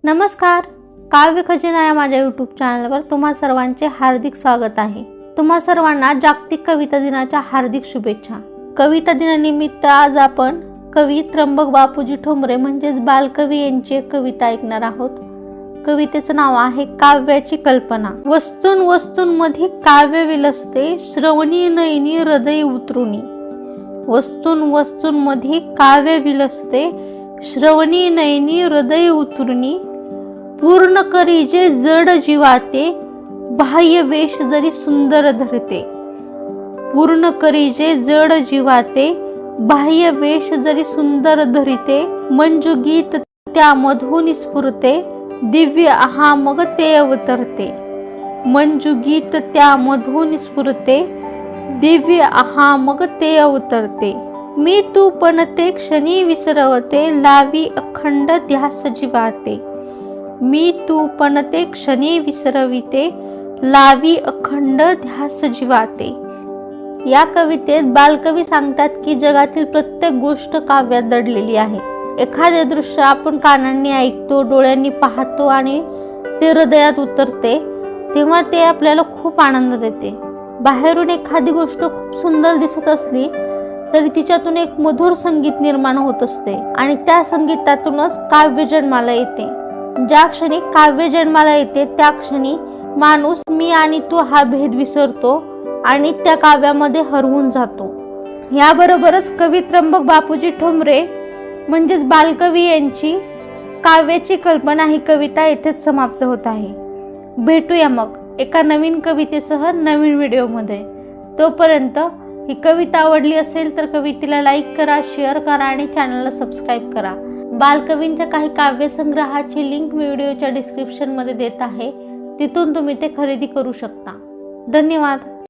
नमस्कार, काव्य खजिना या माझ्या यूट्यूब चॅनलवर तुम्हा सर्वांचे हार्दिक स्वागत आहे। तुम्हा सर्वांना जागतिक कविता दिनाच्या हार्दिक शुभेच्छा। कविता दिनानिमित्त आज आपण कवी त्र्यंबक बापूजी ठोंबरे म्हणजेच बालकवी यांची एक कविता ऐकणार आहोत। कवितेचं नाव आहे काव्याची कल्पना। वस्तून वस्तूंमध्ये काव्य विलसते, श्रवणी नयनी हृदय उतरुनी। वस्तून वस्तूंमध्ये काव्य विलसते, श्रवणी नयनी हृदय उतरुनी। पूर्ण करी जे जड जीवाते, बाह्य वेश जरी सुंदर धरते। पूर्ण करी जे जड जीवाते, बाह्य वेश जरी सुंदर धरिते। मंजू गीत त्यामधून स्फुरते, दिव्य आहा मग ते अवतरते। मंजू गीत त्यामधून स्फुरते, दिव्य आहा मग ते अवतरते। मी तू पण ते क्षणी विसरवते, लावी अखंड ध्यास जीवाते। मी तू पण ते क्षणी विसरविते, लावी अखंड ध्यास जीवाते। या कवितेत बालकवी सांगतात की जगातील प्रत्येक गोष्ट काव्यात दडलेली आहे। एखादे दृश्य आपण कानांनी ऐकतो, डोळ्यांनी पाहतो आणि ते हृदयात उतरते, तेव्हा ते आपल्याला खूप आनंद देते। बाहेरून एखादी गोष्ट खूप सुंदर दिसत असली तरी तिच्यातून एक मधुर संगीत निर्माण होत असते आणि त्या संगीतातूनच काव्य जन्माला येते। ज्या क्षणी काव्य जन्माला येते त्या क्षणी माणूस मी आणि तू हा भेद विसरतो आणि त्या काव्यामध्ये हरवून जातो। याबरोबरच कवी त्र्यंबक बापूजी ठोंबरे म्हणजेच बालकवी यांची काव्याची कल्पना ही कविता येथेच समाप्त होत आहे। भेटूया मग एका नवीन कवितेसह नवीन व्हिडिओमध्ये। तोपर्यंत ही कविता आवडली असेल तर कवितेला लाईक करा, शेअर करा आणि चॅनलला सबस्क्राईब करा। बालकवींच्या काही काव्य संग्रहाची लिंक मी व्हिडिओच्या डिस्क्रिप्शन मध्ये देत आहे, तिथून तुम्ही ते खरेदी करू शकता। धन्यवाद।